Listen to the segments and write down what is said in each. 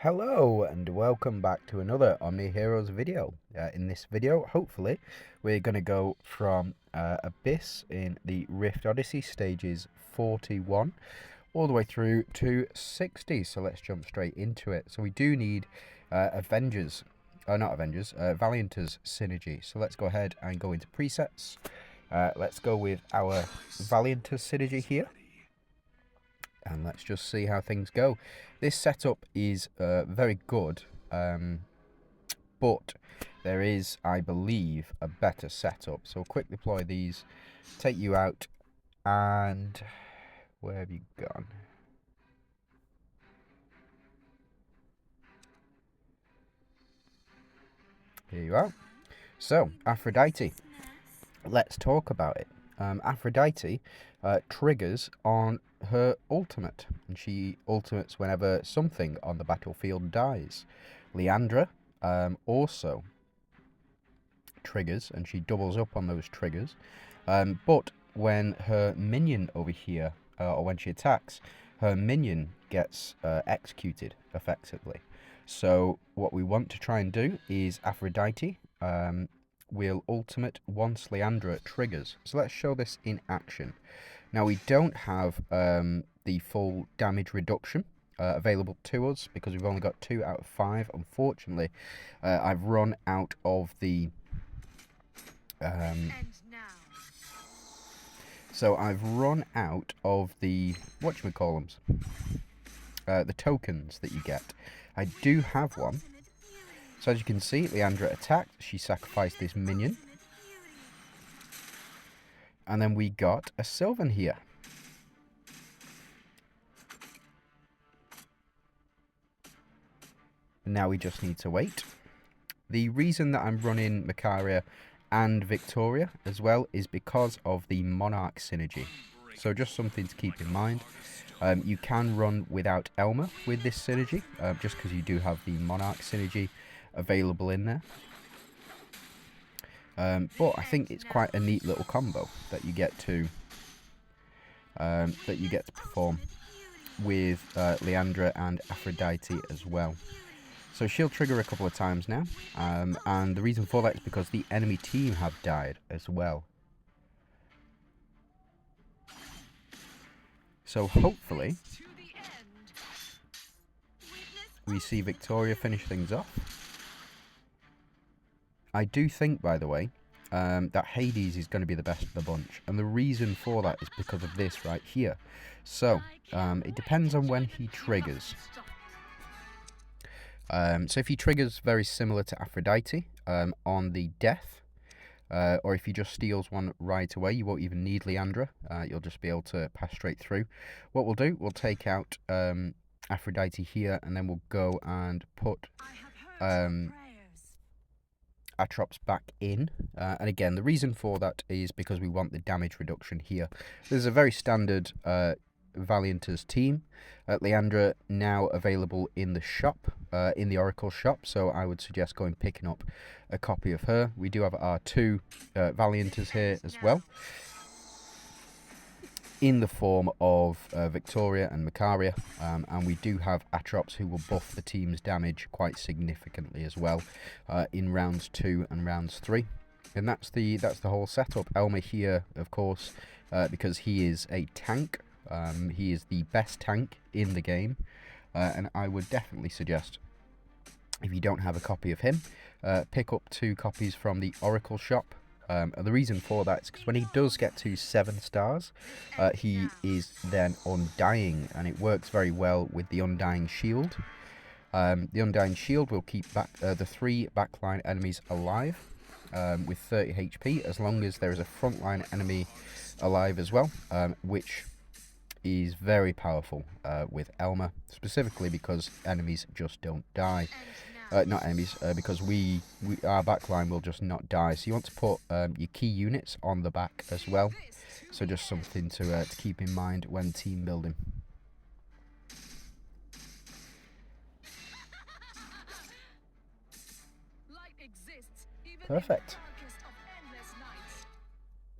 Hello and welcome back to another OMNIHEROES video. In this video, hopefully, we're going to go from Abyss in the Rift Odyssey stages 41 all the way through to 60. So let's jump straight into it. So we do need Valiant's synergy. So let's go ahead and go into presets. Let's go with our Valiant's synergy here. And let's just see how things go. This setup is very good, but there is, I believe, a better setup. So quick deploy these, take you out, and where have you gone? Here you are. So, Aphrodite. Let's talk about it. Aphrodite triggers on her ultimate, and she ultimates whenever something on the battlefield dies. Leandra also triggers, and she doubles up on those triggers. But when her minion over here, or when she attacks, her minion gets executed effectively. So what we want to try and do is Aphrodite will ultimate once Leandra triggers. So let's show this in action. Now we don't have the full damage reduction available to us because we've only got 2 out of 5. Unfortunately, I've run out of the so I've run out of the whatchamacallums, the tokens that you get. I do have one. So as you can see, Leandra attacked. She sacrificed this minion. And then we got a Sylvan here. And now we just need to wait. The reason that I'm running Macaria and Victoria as well is because of the Monarch synergy. So just something to keep in mind. You can run without Elma with this synergy, just because you do have the Monarch synergy available in there. But I think it's quite a neat little combo that you get to perform with Leandra and Aphrodite as well. So she'll trigger a couple of times now, and the reason for that is because the enemy team have died as well. So hopefully we see Victoria finish things off. I do think, by the way, that Hades is going to be the best of the bunch, and the reason for that is because of this right here. So it depends on when he triggers. So if he triggers very similar to Aphrodite on the death, or if he just steals one right away, you won't even need Leandra. You'll just be able to pass straight through. What we'll do, we'll take out Aphrodite here, and then we'll go and put Atrops back in. And again, the reason for that is because we want the damage reduction here. There's a very standard Valiant's team. Leandra now available in the shop, in the Oracle shop, so I would suggest going picking up a copy of her. We do have our 2 Valiant's here as well, in the form of Victoria and Macaria, and we do have Atrops who will buff the team's damage quite significantly as well in rounds 2 and rounds 3. And that's the whole setup. Elma here, of course, because he is a tank. He is the best tank in the game, and I would definitely suggest, if you don't have a copy of him, pick up 2 copies from the Oracle shop. And the reason for that is because when he does get to 7 stars, he is then undying, and it works very well with the Undying Shield. The Undying Shield will keep back the 3 backline enemies alive with 30 HP, as long as there is a frontline enemy alive as well, which is very powerful with Elma, specifically because enemies just don't die. Not enemies, because our backline will just not die. So you want to put your key units on the back as well. So just something to keep in mind when team building. Perfect.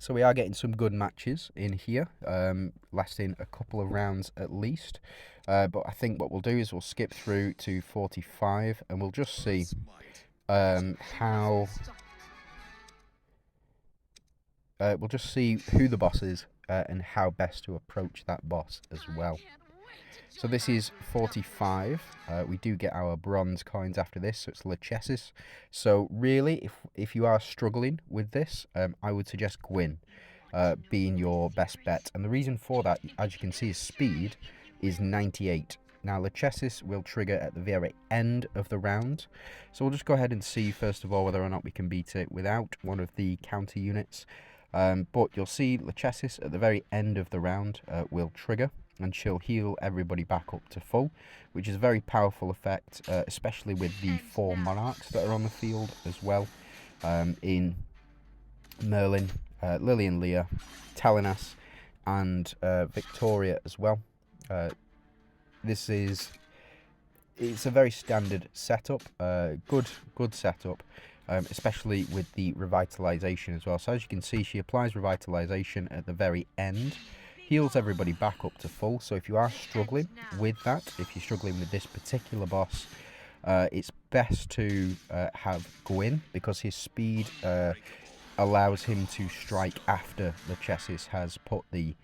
So we are getting some good matches in here, lasting a couple of rounds at least. But I think what we'll do is we'll skip through to 45 and we'll just see how... we'll just see who the boss is and how best to approach that boss as well. So this is 45. We do get our bronze coins after this, so it's Lachesis. So really, if you are struggling with this, I would suggest Gwyn being your best bet. And the reason for that, as you can see, his speed is 98. Now, Lachesis will trigger at the very end of the round. So we'll just go ahead and see, first of all, whether or not we can beat it without one of the counter units. But you'll see Lachesis at the very end of the round will trigger, and she'll heal everybody back up to full, which is a very powerful effect, especially with the 4 monarchs that are on the field as well, in Merlin, Lily and Leah, Talinas, and Victoria as well. It's a very standard setup, good setup, especially with the revitalization as well. So as you can see, she applies revitalization at the very end, heals everybody back up to full. So if you are struggling with that, if you're struggling with this particular boss, it's best to have Gwyn, because his speed allows him to strike after Lachesis has put the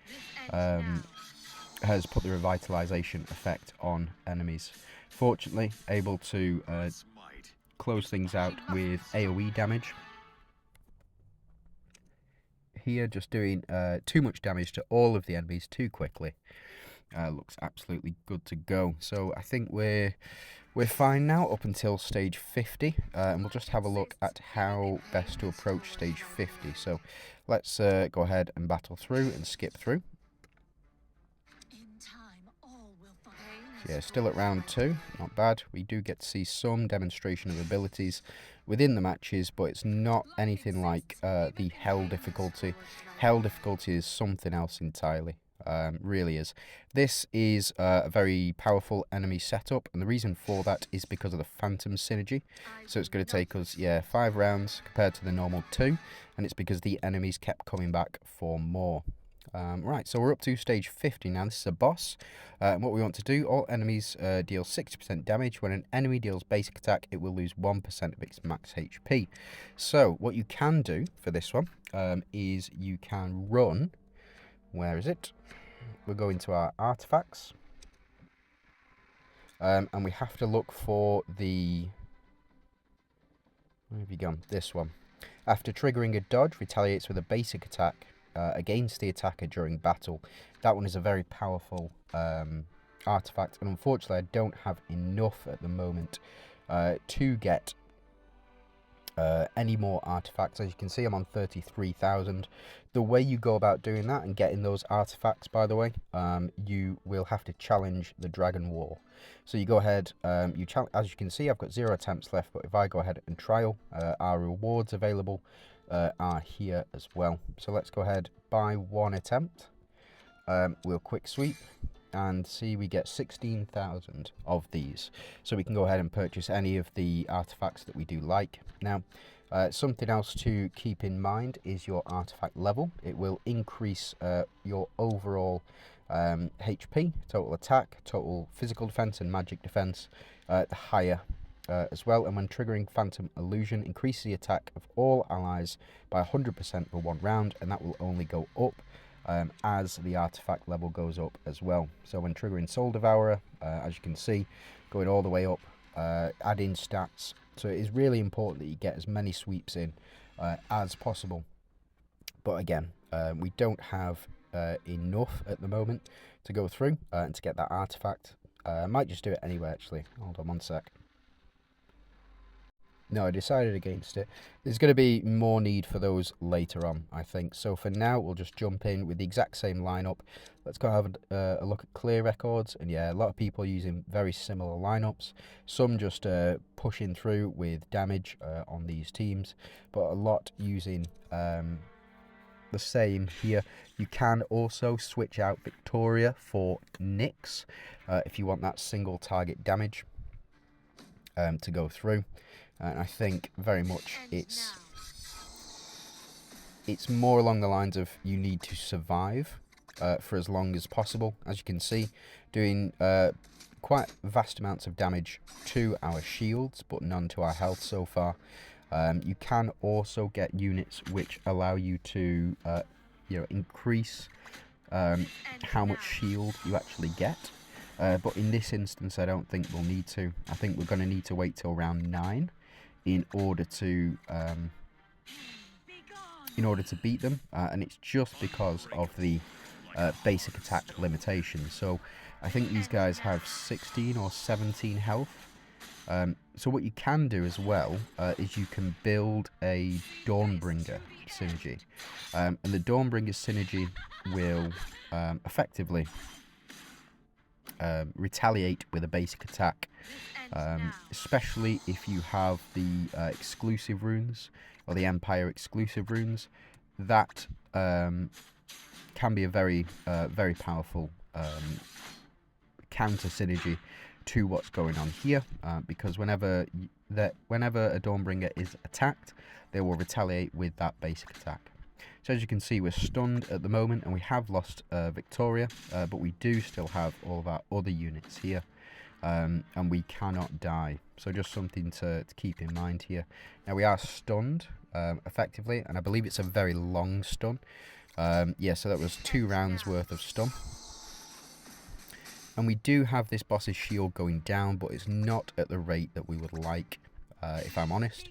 revitalization effect on enemies. Fortunately, able to close things out with AoE damage. Here, just doing too much damage to all of the enemies too quickly. Looks absolutely good to go. So I think we're fine now up until stage 50, and we'll just have a look at how best to approach stage 50. So let's go ahead and battle through and skip through. Yeah, still at round 2, not bad. We do get to see some demonstration of abilities within the matches, but it's not anything like the Hell difficulty. Hell difficulty is something else entirely, really is. This is a very powerful enemy setup, and the reason for that is because of the Phantom synergy. So it's going to take us, 5 rounds compared to the normal 2, and it's because the enemies kept coming back for more. Right, so we're up to stage 50 now. This is a boss. And what we want to do, all enemies deal 60% damage. When an enemy deals basic attack, it will lose 1% of its max HP. So what you can do for this one is you can run. Where is it? We'll go into our artifacts. And we have to look for the... Where have you gone? This one. After triggering a dodge, retaliates with a basic attack against the attacker during battle. That one is a very powerful artifact, and unfortunately I don't have enough at the moment to get any more artifacts. As you can see, I'm on 33,000. The way you go about doing that and getting those artifacts, by the way, you will have to challenge the Dragon War. So you go ahead, as you can see, I've got 0 attempts left, but if I go ahead and trial, our rewards available are here as well. So let's go ahead, buy 1 attempt. We'll quick sweep and see we get 16,000 of these. So we can go ahead and purchase any of the artifacts that we do like. Now, something else to keep in mind is your artifact level. It will increase your overall HP, total attack, total physical defense and magic defense, the higher as well. And when triggering Phantom Illusion, increase the attack of all allies by 100% for 1 round, and that will only go up as the artifact level goes up as well. So when triggering Soul Devourer, as you can see, going all the way up, adding stats. So it is really important that you get as many sweeps in as possible. But again, we don't have enough at the moment to go through and to get that artifact. I might just do it anyway, actually. Hold on 1 sec. No, I decided against it. There's going to be more need for those later on, I think. So for now, we'll just jump in with the exact same lineup. Let's go have a look at clear records. And yeah, a lot of people using very similar lineups. Some just pushing through with damage on these teams, but a lot using the same here. You can also switch out Victoria for Nyx if you want that single target damage to go through. And I think very much it's more along the lines of you need to survive for as long as possible. As you can see, doing quite vast amounts of damage to our shields, but none to our health so far. You can also get units which allow you to increase how much shield you actually get. But in this instance, I don't think we'll need to. I think we're going to need to wait till round 9 in order to beat them, and it's just because of the basic attack limitation. So I think these guys have 16 or 17 health. So what you can do as well is you can build a Dawnbringer synergy, and the Dawnbringer synergy will effectively retaliate with a basic attack, especially if you have the exclusive runes or the Empire exclusive runes. That can be a very very powerful counter synergy to what's going on here, because whenever a Dawnbringer is attacked, they will retaliate with that basic attack. So as you can see, we're stunned at the moment, and we have lost Victoria, but we do still have all of our other units here, and we cannot die. So just something to keep in mind here. Now we are stunned effectively, and I believe it's a very long stun. Yeah, so that was 2 rounds worth of stun. And we do have this boss's shield going down, but it's not at the rate that we would like, if I'm honest.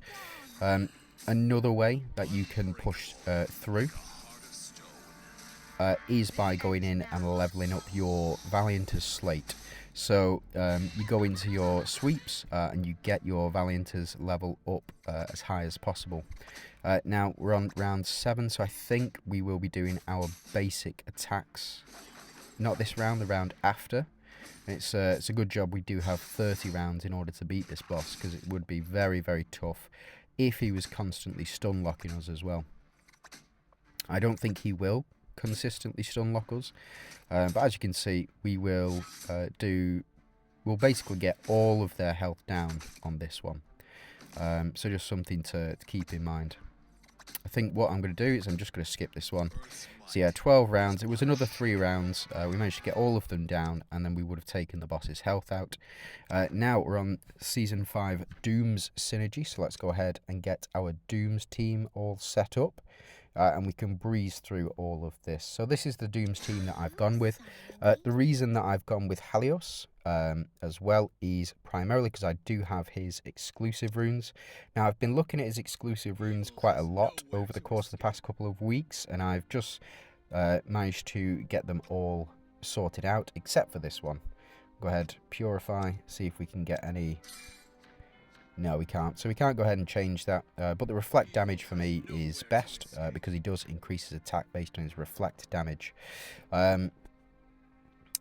Another way that you can push through is by going in and leveling up your Valiant's slate. So you go into your sweeps and you get your Valiant's level up as high as possible. Now we're on round 7, so I think we will be doing our basic attacks. Not this round, the round after. It's a good job we do have 30 rounds in order to beat this boss, because it would be very, very tough if he was constantly stun locking us as well. I don't think he will consistently stun lock us, but as you can see, we will we'll basically get all of their health down on this one. So just something to keep in mind. I think what I'm going to do is I'm just going to skip this one. So yeah, 12 rounds. It was another 3 rounds. We managed to get all of them down, and then we would have taken the boss's health out. Now we're on Season 5 Doom's Synergy, so let's go ahead and get our Doom's team all set up. And we can breeze through all of this. So this is the Doom's team that I've gone with. The reason that I've gone with Helios as well is primarily because I do have his exclusive runes. Now I've been looking at his exclusive runes quite a lot over the course of the past couple of weeks, and I've just managed to get them all sorted out, except for this one. Go ahead, purify, see if we can get any... No, we can't. So we can't go ahead and change that. But the reflect damage for me is best, because he does increase his attack based on his reflect damage.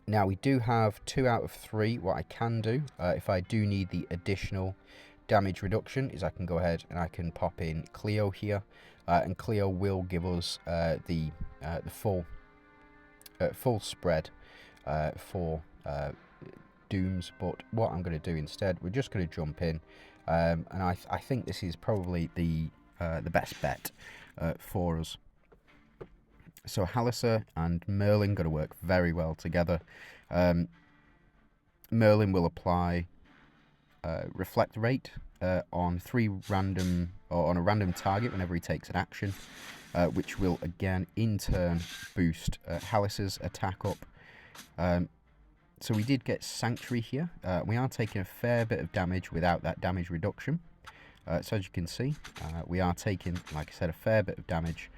Now, we do have 2 out of 3. What I can do, if I do need the additional damage reduction, is I can go ahead and I can pop in Cleo here. And Cleo will give us the full spread for Dooms. But what I'm going to do instead, we're just going to jump in. And I think this is probably the best bet for us. So Halissa and Merlin got to work very well together. Merlin will apply reflect rate on on a random target whenever he takes an action, which will again in turn boost Halissa's attack up. So we did get Sanctuary here. We are taking a fair bit of damage without that damage reduction. So as you can see, we are taking, like I said, a fair bit of damage.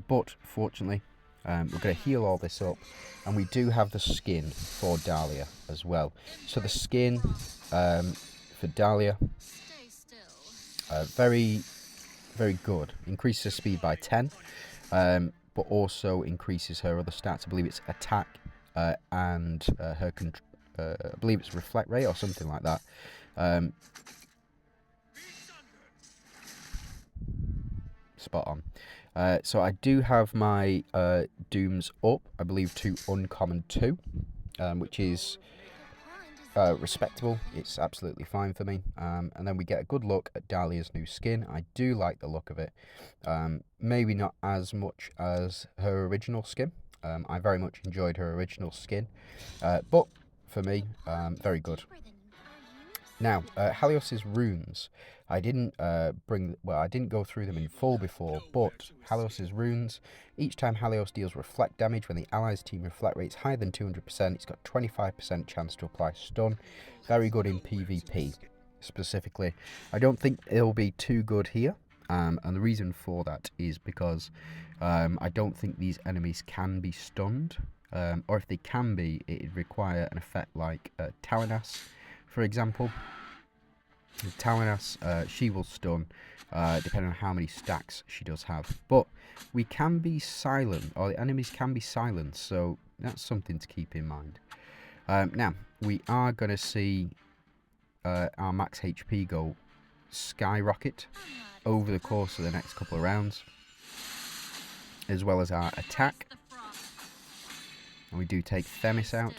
But fortunately, we're going to heal all this up. And we do have the skin for Dahlia as well. So the skin for Dahlia, very, very good. Increases her speed by 10, but also increases her other stats. I believe it's attack, and her I believe it's reflect rate or something like that. Spot on. So I do have my Dooms up, I believe, to uncommon 2, which is respectable. It's absolutely fine for me. And then we get a good look at Dahlia's new skin. I do like the look of it. Maybe not as much as her original skin, I very much enjoyed her original skin, but for me, very good. Now, Helios's runes, I didn't I didn't go through them in full before, but Helios's runes, each time Helios deals reflect damage when the allies team reflect rates higher than 200%, it's got 25% chance to apply stun. Very good in PvP, specifically. I don't think it'll be too good here, and the reason for that is because I don't think these enemies can be stunned, or if they can be, it'd require an effect like Talanas, for example. Talanas, she will stun, depending on how many stacks she does have. But we can be silent, or the enemies can be silenced, so that's something to keep in mind. Now, we are going to see our max HP go skyrocket over the course of the next couple of rounds, as well as our attack. And we do take Themis out.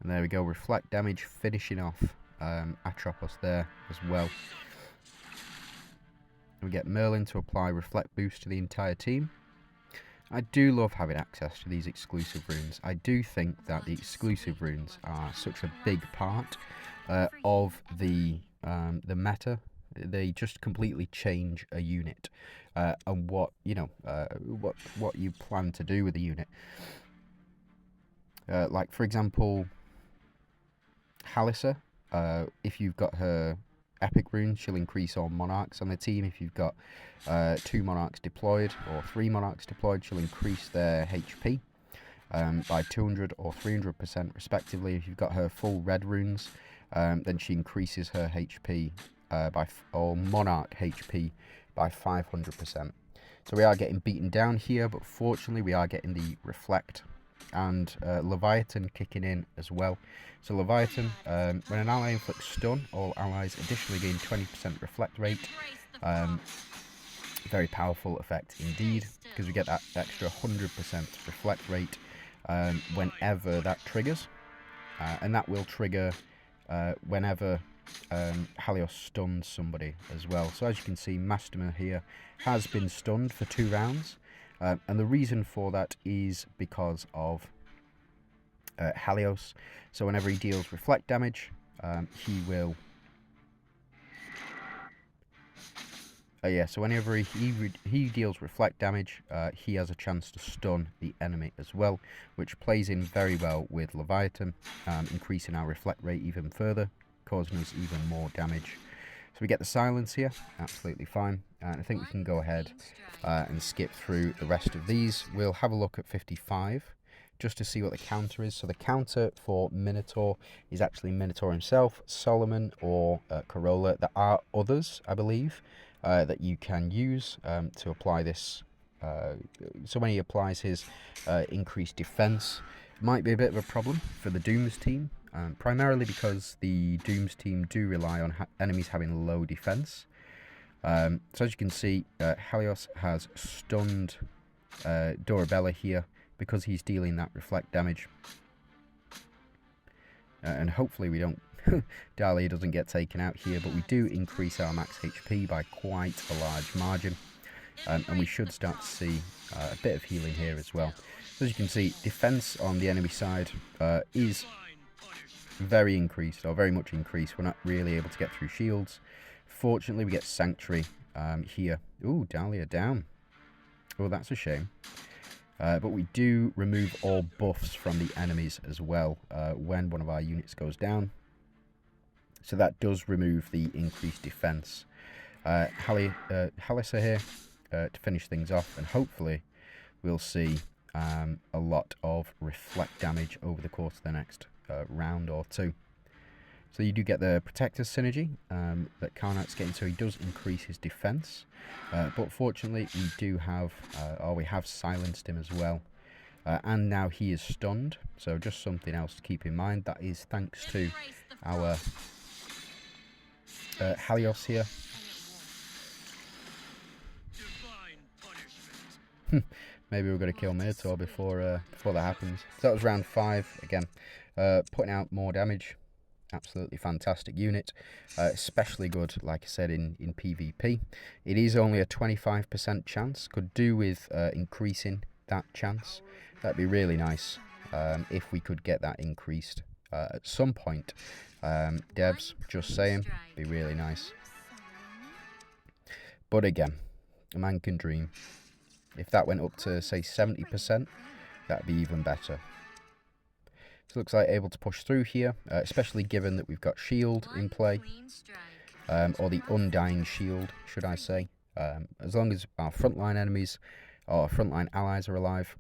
And there we go, reflect damage finishing off Atropos there as well. And we get Merlin to apply reflect boost to the entire team. I do love having access to these exclusive runes. I do think that the exclusive runes are such a big part of the meta. They just completely change a unit and what what you plan to do with the unit. Like for example, Halissa, if you've got her epic rune, she'll increase all monarchs on the team. If you've got 2 monarchs deployed or 3 monarchs deployed, she'll increase their HP by 200 or 300% respectively. If you've got her full red runes, then she increases her HP or monarch HP by 500%. So we are getting beaten down here, but fortunately we are getting the reflect and Leviathan kicking in as well. So Leviathan, when an ally inflicts stun, all allies additionally gain 20% reflect rate. Very powerful effect indeed, because we get that extra 100% reflect rate whenever that triggers. And that will trigger whenever Helios stuns somebody as well. So as you can see, Masterman here has been stunned for 2 rounds. And the reason for that is because of Helios. So whenever he deals reflect damage, he will... so whenever he deals reflect damage, he has a chance to stun the enemy as well, which plays in very well with Leviathan, increasing our reflect rate even further, causing us even more damage. So we get the silence here, absolutely fine. And I think we can go ahead and skip through the rest of these. We'll have a look at 55, just to see what the counter is. So the counter for Minotaur is actually Minotaur himself, Solomon, or Corolla. There are others, I believe, that you can use to apply this. So when he applies his increased defense, it might be a bit of a problem for the Dooms team. Primarily because the Dooms team do rely on enemies having low defense. So as you can see, Helios has stunned Dorabella here because he's dealing that reflect damage. And hopefully we don't... Dahlia doesn't get taken out here, but we do increase our max HP by quite a large margin. And we should start to see a bit of healing here as well. So as you can see, defense on the enemy side is very increased, or very much increased. We're not really able to get through shields. Fortunately, we get Sanctuary here. Ooh, Dahlia down. Oh, that's a shame. But we do remove all buffs from the enemies as well when one of our units goes down. So that does remove the increased defense. Halissa here to finish things off, and hopefully we'll see a lot of reflect damage over the course of the next round or 2. So you do get the Protector synergy that Karnak's getting, so he does increase his defense. But fortunately, we do have, we have silenced him as well. And now he is stunned, so just something else to keep in mind. That is thanks to our Helios here. Maybe we're going to kill Minotaur before that happens. So that was round 5 again. Putting out more damage. Absolutely fantastic unit, especially good, like I said, in PvP. It is only a 25% chance. Could do with increasing that chance. That'd be really nice if we could get that increased at some point. Devs, just saying, be really nice. But again, a man can dream. If that went up to, say, 70%, that'd be even better. So it looks like able to push through here, especially given that we've got shield in play, or the undying shield, should I say. As long as our frontline enemies or frontline allies are alive,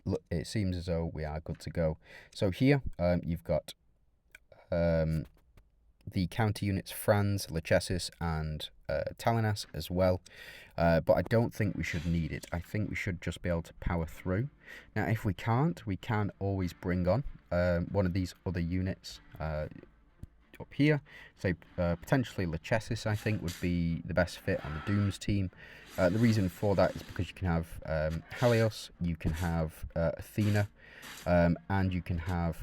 look, it seems as though we are good to go. So here you've got the counter units Franz, Lachesis, and Talinas as well. But I don't think we should need it. I think we should just be able to power through. Now, if we can't, we can always bring on one of these other units up here. So potentially Lachesis, I think, would be the best fit on the Doom's team. The reason for that is because you can have Helios, you can have Athena, and you can have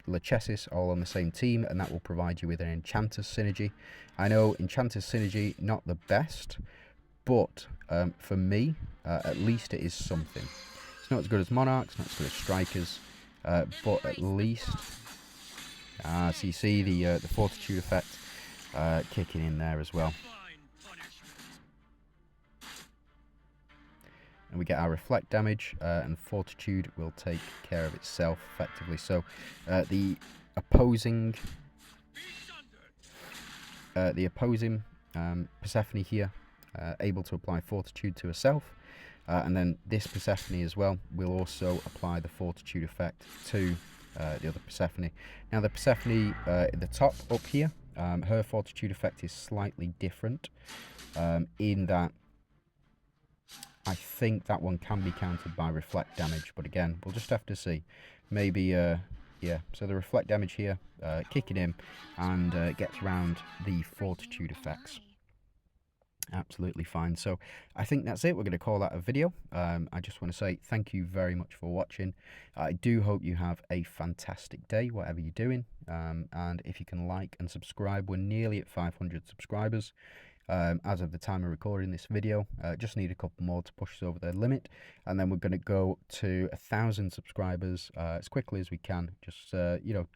Lachesis all on the same team, and that will provide you with an Enchanter's synergy. I know Enchanter's synergy, not the best, but for me, at least it is something. It's not as good as Monarchs, not as good as Strikers, but at least... so you see the Fortitude effect kicking in there as well. And we get our reflect damage, and Fortitude will take care of itself effectively. So the opposing Persephone here, able to apply Fortitude to herself, and then this Persephone as well will also apply the Fortitude effect to the other Persephone. Now the Persephone at the top up here, her Fortitude effect is slightly different in that I think that one can be countered by reflect damage, but again, we'll just have to see. Maybe, yeah, so the reflect damage here, kicking in, and gets around the Fortitude effects. Absolutely fine. So I think that's it. We're going to call that a video. I just want to say thank you very much for watching. I do hope you have a fantastic day, whatever you're doing. And if you can like and subscribe, we're nearly at 500 subscribers. As of the time of recording this video, just need a couple more to push us over the limit, and then we're going to go to 1,000 subscribers as quickly as we can. Just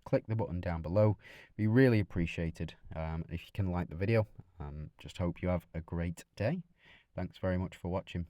click the button down below. Be really appreciated if you can like the video. Just hope you have a great day. Thanks very much for watching.